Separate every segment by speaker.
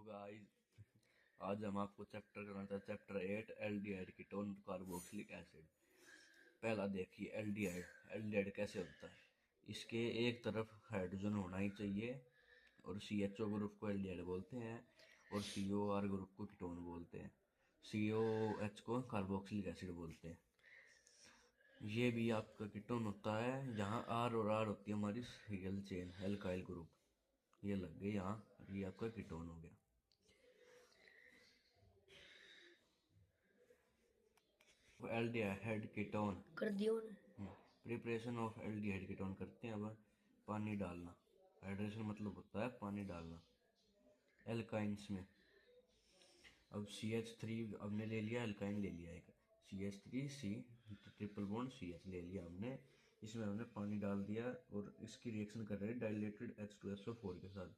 Speaker 1: Guys, आज हम आपको चैप्टर करना था chapter 8 aldehyde ketone carboxylic acid. पहला देखिए एल्डिहाइड। एल्डिहाइड कैसे होता है। इसके एक तरफ हाइड्रोजन होना ही चाहिए और CHO ग्रुप को एल्डिहाइड बोलते हैं और COR ग्रुप को कीटोन बोलते हैं। COH को कार्बोक्सिलिक एसिड बोलते हैं। ये भी आपका कीटोन होता है। यहाँ R और R होती है हमारी रियल चेन एल्काइल ग्रुप। ये लग गए यहाँ, ये आपका कीटोन हो गया। एल्डिहाइड कीटोन
Speaker 2: कर दियो ने।
Speaker 1: प्रिपरेशन ऑफ एल्डिहाइड कीटोन करते हैं। अब पानी डालना, हाइड्रेशन मतलब होता है पानी डालना एल्काइंस में। अब CH3 हमने ले लिया, एल्काइन ले लिया एक CH3C ट्रिपल बॉन्ड CH ले लिया हमने। इसमें हमने पानी डाल दिया और इसकी रिएक्शन कर रहे हैं डाइलेटेड H2SO4 के साथ।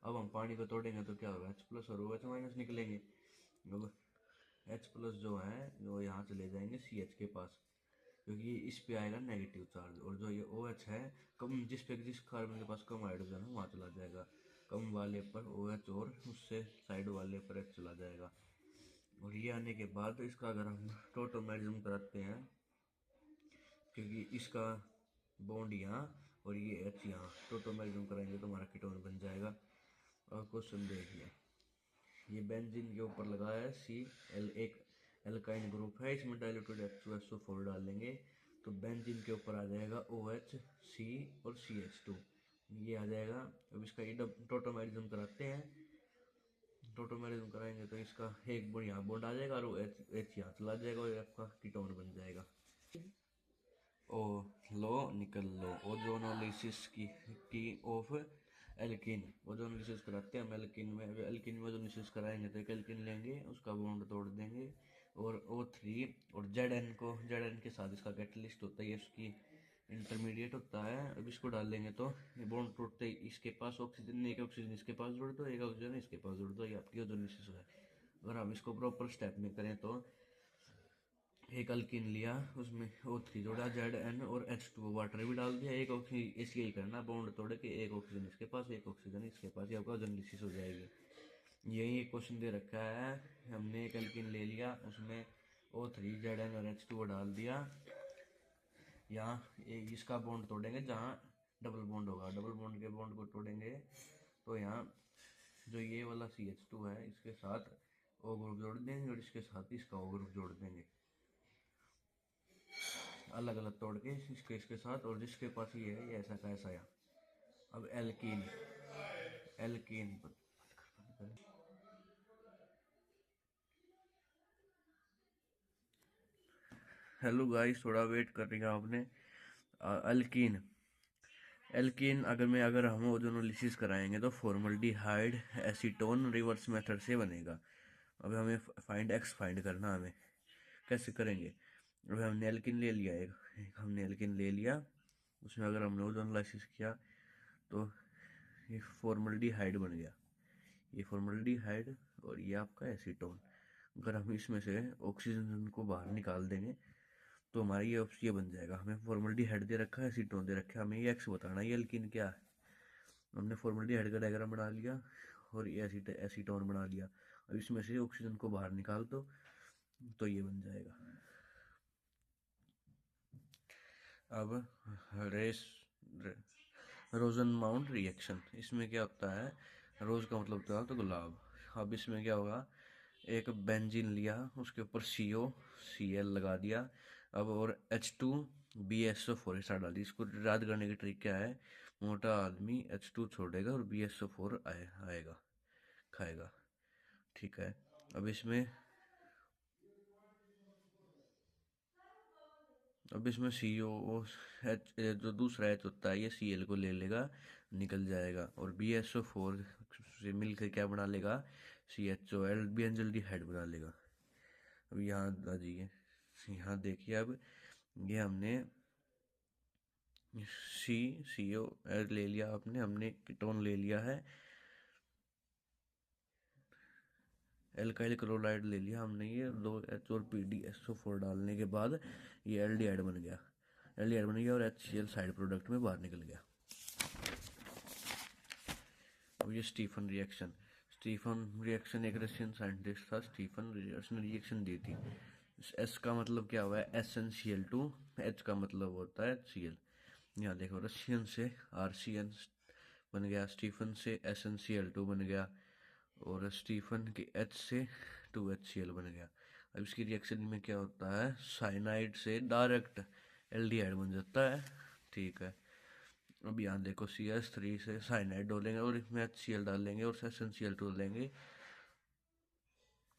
Speaker 1: अब हम पानी को तोड़ेंगे तो क्या होगा, H प्लस और OH माइनस निकलेंगे। अब H प्लस जो है वो यहाँ चले जाएंगे CH के पास, क्योंकि इस पे आएगा नेगेटिव चार्ज। और जो ये OH है कम, जिस कार्बन के पास कम हाइड्रोजन है वहाँ चला जाएगा। कम वाले पर OH और उससे साइड वाले पर H चला जाएगा। और ये आने के बाद इसका अगर हम टोटोमेरिज्म कराते हैं, क्योंकि इसका बॉन्ड यहाँ और ये H यहाँ, टोटोमेरिज्म कराएंगे तो हमारा कीटोन बन जाएगा। और क्वेश्चन देखिए, ये बेंजीन के ऊपर लगा है Cl, एक एल्काइन ग्रुप है, इसमें डाइल्यूटेड H2SO4 डालेंगे तो बेंजीन के ऊपर आ जाएगा OH, C और CH2, ये आ जाएगा। अब इसका टोटोमेरिज्म कराते हैं। टोटोमेरिज्म कराएंगे तो इसका एक बॉन्ड यहाँ बॉन्ड आ जाएगा और H यहाँ चला जाएगा और आपका कीटोन बन जाएगा। ओ लो निकल लो ओजोनोलिसिस की ऑफ एल्किन। ओजोनोलिसिस कराते हैं हम एल्किन में। एल्किन में ओजोनोलिसिस कराएंगे तो एक एल्किन लेंगे, उसका बॉन्ड तोड़ देंगे और O3 और ZN के साथ इसका कैटलिस्ट होता है, ये उसकी इंटरमीडिएट होता है। अब इसको डाल देंगे तो ये बॉन्ड टूटते ही इसके पास ऑक्सीजन, एक ऑक्सीजन इसके पास जोड़ दो, एक ऑक्सीजन इसके पास जोड़ दो, ये आपकी ओजोनोलिसिस है। अगर हम इसको प्रॉपर स्टेप में करें तो एक अल्किन लिया, उसमें O3 जोड़ा, ZN और H2 वाटर भी डाल दिया, एक ऑक्सीजन इसलिए ही करना बॉन्ड तोड़ के, एक ऑक्सीजन इसके पास एक ऑक्सीजन इसके पास, ये आपका ओजोनोलिसिस हो जाएगी। यही एक क्वेश्चन दे रखा है। हमने एक अल्किन ले लिया, उसमें O3 ZN और H2 डाल दिया। यहाँ इसका बॉन्ड तोड़ेंगे जहाँ डबल बॉन्ड होगा, डबल बॉन्ड के बॉन्ड को तोड़ेंगे तो यहाँ जो ये वाला CH2 है इसके साथ O ग्रुप जोड़ देंगे और इसके साथ इसका O ग्रुप जोड़ देंगे, अलग अलग तोड़ के इसके साथ। और जिसके पास ये है ये ऐसा का ऐसा है। अब एल्कीन, एल्कीन हेलो गाइस, थोड़ा वेट कर रही आपने। अल्कीन, एल्कीन अगर हम ओजोनोलिसिस कराएंगे तो फॉर्मल्डिहाइड एसीटोन रिवर्स मेथड से बनेगा। अब हमें फाइंड करना, हमें कैसे करेंगे। अब हमने एल्किन ले लिया, एक हमने एल्किन ले लिया, उसमें अगर हमने ओजोनोलाइसिस किया तो ये फॉर्मल्डिहाइड बन गया, ये फॉर्मल्डिहाइड और ये आपका एसीटोन। अगर हम इसमें से ऑक्सीजन को बाहर निकाल देंगे तो हमारा ये बन जाएगा। हमें फॉर्मल्डिहाइड दे रखा है, एसीटोन दे रखा है, हमें ये एक्स बताना है ये एल्किन क्या है। हमने फॉर्मल्डिहाइड का डायग्राम बना लिया और ये एसीटोन बना लिया। अब इसमें से ऑक्सीजन को बाहर निकाल दो तो ये बन जाएगा। अब रेस रोजन माउंट रिएक्शन, इसमें क्या होता है, रोज का मतलब होता है तो गुलाब। अब इसमें क्या होगा, एक बेंजीन लिया, उसके ऊपर COCl लगा दिया, अब और H2BSO4 ऐसा डाल दी। इसको याद करने की ट्रिक क्या है, मोटा आदमी H2 छोड़ेगा और BSO4 आएगा खाएगा, ठीक है। अब इसमें COOH जो दूसरा H होता है ये Cl को ले लेगा, निकल जाएगा और BSO4 से मिलकर क्या बना लेगा, CHOL बेंजल्डिहाइड बना लेगा। अब यहाँ आ जाइए, यहाँ देखिए। अब ये हमने CO ले लिया, हमने कीटोन ले लिया है, एल्काइल क्लोराइड ले लिया हमने, ये 2H और PdSO4 डालने के बाद ये एल्डिहाइड बन गया, एल्डिहाइड बन गया और HCl साइड प्रोडक्ट में बाहर निकल गया। अब ये स्टीफन रिएक्शन एक रशियन साइंटिस्ट था स्टीफन, उसने रिएक्शन दी थी। एस का मतलब क्या हुआ है, SnCl2। एच का मतलब होता है Cl। यहाँ देखो रशियन से RCN बन गया, स्टीफन से SnCl2 बन गया, और स्टीफन के H से 2HCl बन गया। अब इसकी रिएक्शन में क्या होता है, साइनाइड से डायरेक्ट एल्डिहाइड बन जाता है। ठीक है, अब यहाँ देखो CS3 से साइनाइड डालेंगे और इसमें HCl डालेंगे और SnCl2 डालेंगे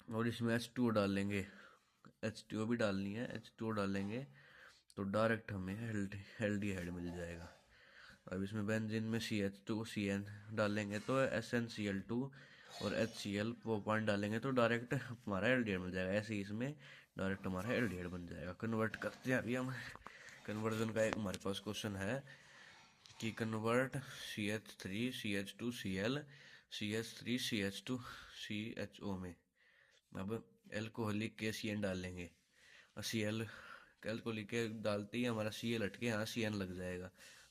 Speaker 1: और इसमें H2 डालेंगे, H2 भी डालनी है, H2 डालेंगे तो डायरेक्ट हमें एल्डिहाइड मिल जाएगा। अब इसमें बेंजीन में CH2CN डालेंगे तो SnCl2 और HCl वो पॉइंट डालेंगे तो डायरेक्ट हमारा एल्डिहाइड मिल जाएगा। ऐसे ही इसमें डायरेक्ट हमारा एल्डिहाइड बन जाएगा। कन्वर्ट करते हैं अभी हम। कन्वर्जन का एक हमारे पास क्वेश्चन है कि कन्वर्ट CH3CH2Cl CH3CH2CHO में। अब एल्कोहलिक के CN डालेंगे और Cl एल्कोहलिक के डालते ही हमारा Cl हट के यहाँ CN लग जाएगा,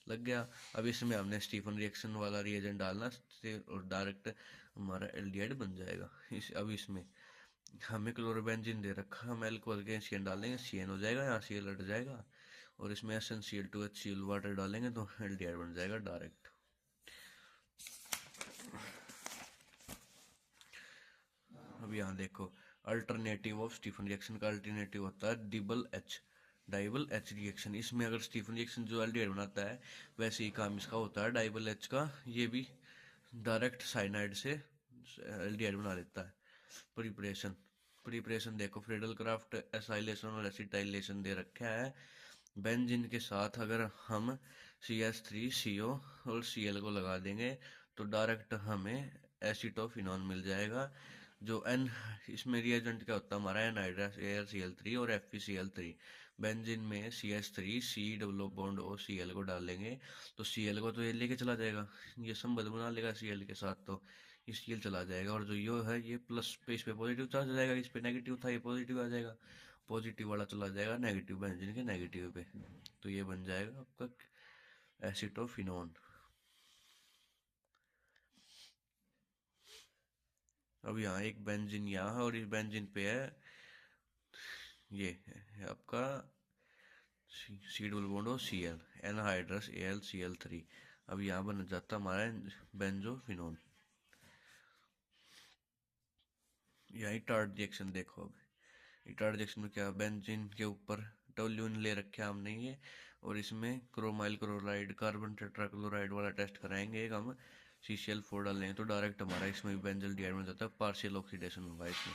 Speaker 1: लग गया। अब इसमें हमने स्टीफन रिएक्शन वाला रिएजेंट डालना और डायरेक्ट हमारा एल्डिहाइड बन जाएगा। अब इसमें हमें क्लोरोबेंजीन दे रखा, हम एल्कोहल के CN डालेंगे, CN हो जाएगा, यहाँ Cl हट जाएगा और इसमें SnCl2HCl वाटर डालेंगे तो एल्डिहाइड बन जाएगा डायरेक्ट। अब यहाँ देखो अल्टरनेटिव ऑफ स्टीफन रिएक्शन का अल्टरनेटिव होता है डाइबल एच रिएक्शन। इसमें अगर स्टीफन रिएक्शन जो एल्डिहाइड बनाता है वैसे ही काम इसका होता है डाइबल एच का, ये भी डायरेक्ट साइनाइड से एल्डिहाइड बना लेता है। प्रिपरेशन देखो फ्रीडल क्राफ्ट एसाइलेशन और एसिटाइलेशन दे रखा है। बेंजीन के साथ अगर हम CH3CO और Cl को लगा देंगे तो डायरेक्ट हमें एसिटोफिनॉन मिल जाएगा। जो एन इसमें रिएजेंट क्या होता है हमारा एनहाइड्रस AlCl3 और FeCl3। बेंजीन में CH3C डबल बॉन्ड और Cl को डालेंगे तो Cl को तो ये लेके चला जाएगा, ये संबंध बना लेगा Cl के साथ, तो ये Cl चला जाएगा और जो यो है ये प्लस पे, इस पे पॉजिटिव चार्ज आ जाएगा, इस पे नेगेटिव था ये पॉजिटिव आ जाएगा, पॉजिटिव वाला चला जाएगा नेगेटिव बेंजीन के नेगेटिव पे, तो ये बन जाएगा आपका एसिटोफिनोन। अब यहाँ एक बेंजीन यहाँ है और इस बेंजीन पे है ये है आपका सी डबल बॉन्ड और Cl एनहाइड्रस AlCl3। अब यहाँ बन जाता हमारा बेंजोफिनोन। यहाँ टार्ट रिएक्शन देखो। अब टार्ट रिएक्शन में क्या, बेंजीन के ऊपर टोल्यून ले रखे हमने ये, और इसमें क्रोमाइल क्लोराइड कार्बन टेट्राक्लोराइड वाला टेस्ट कराएंगे एक हम, CCl4 डालेंगे तो डायरेक्ट हमारा इसमें बेंजल डिहाइड बन जाता है, पार्शियल ऑक्सीडेशन होगा इसमें।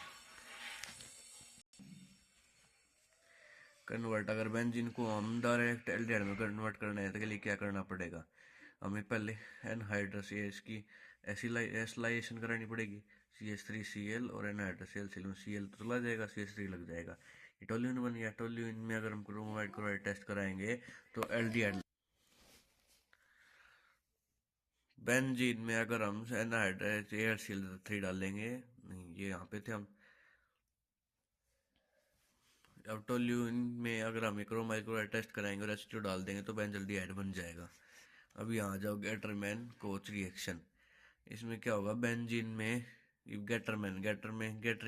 Speaker 1: कन्वर्ट अगर बेंजीन को हम डायरेक्ट एल्डिहाइड में कन्वर्ट करना है तो के लिए क्या करना पड़ेगा, हमें पहले एनहाइड्रस इसकी एसिलाइजेशन करानी पड़ेगी, CH3Cl और एनहाइड्रस Cl तो चला जाएगा, CH3 लग जाएगा, टोल्यूइन बन गया। टोल्यूइन में अगर हम क्रोमाइड क्लोराइड टेस्ट कराएंगे तो एल्डिहाइड। बेंजीन में अगर हम एनहाइड्रस AlCl3 डालेंगे, नहीं ये यहाँ पे थे हम, अब टोल्यूइन में अगर हम क्रोमाइड क्लोराइड टेस्ट कराएंगे और H2 डाल देंगे तो बेंजल्डिहाइड बन जाएगा। अब यहाँ आ जाओ गेटरमैन कोच रिएक्शन। इसमें क्या होगा, बेंजीन में गेटर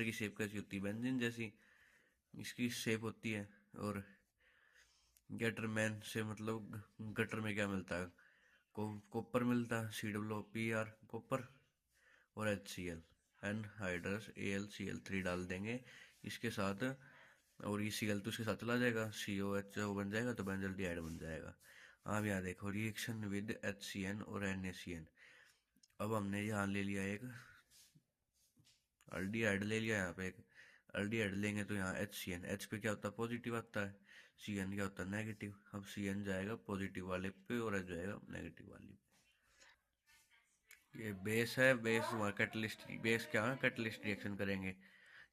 Speaker 1: की शेप कैसी होती है, बेंजीन जैसी इसकी शेप होती है, और गेटरमैन से मतलब गटर में क्या मिलता है, कॉपर मिलता है, COOPR कॉपर, और HCl एनहाइड्रस AlCl3 डाल देंगे इसके साथ, और ये Cl तो इसके साथ चला जाएगा, COHO बन जाएगा तो बेंजल्डिहाइड बन जाएगा। अब यहाँ देखो रिएक्शन विद HCN और NaCN। अब हमने यहाँ ले लिया एक एल्डिहाइड ले लिया, यहाँ पे एक एल्डिहाइड लेंगे तो यहाँ HCN, H पे क्या होता है पॉजिटिव आता है, CN क्या होता है नेगेटिव। अब CN जाएगा पॉजिटिव वाले पे और H जाएगा नेगेटिव वाले पे। ये बेस है, बेस कैटलिस्ट, बेस क्या है कैटलिस्ट रिएक्शन करेंगे,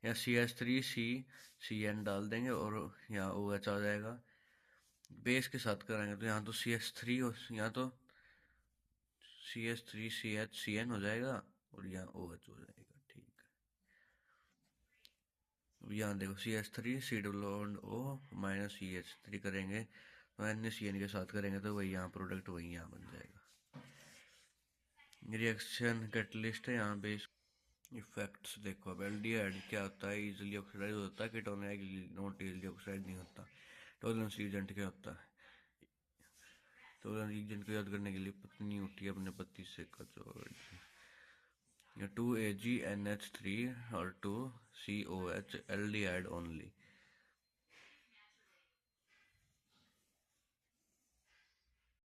Speaker 1: यहाँ CH3CN डाल देंगे और यहाँ OH आ जाएगा। बेस के साथ करेंगे तो यहाँ तो CH3 और यहाँ तो CH3CHCN हो जाएगा और यहाँ OH हो जाएगा। ठीक है, अब यहाँ देखो CH3 C CH3 करेंगे तो NaCN के साथ करेंगे तो वही यहाँ प्रोडक्ट वही यहाँ बन जाएगा। रिएक्शन कैटलिस्ट है यहाँ बेस, इफेक्ट्स देखो, अब एल्डिहाइड क्या होता है, इजीली ऑक्सीडाइज होता है, कीटोन है नॉट इजीली ऑक्सीडाइज नहीं होता। टॉलरेंस एजेंट क्या होता है, टॉलरेंस एजेंट को याद करने के लिए पत्नी उठी अपने पति से कचौड़ी। 2 AgNH3 और 2 COH एल्डिहाइड ओनली।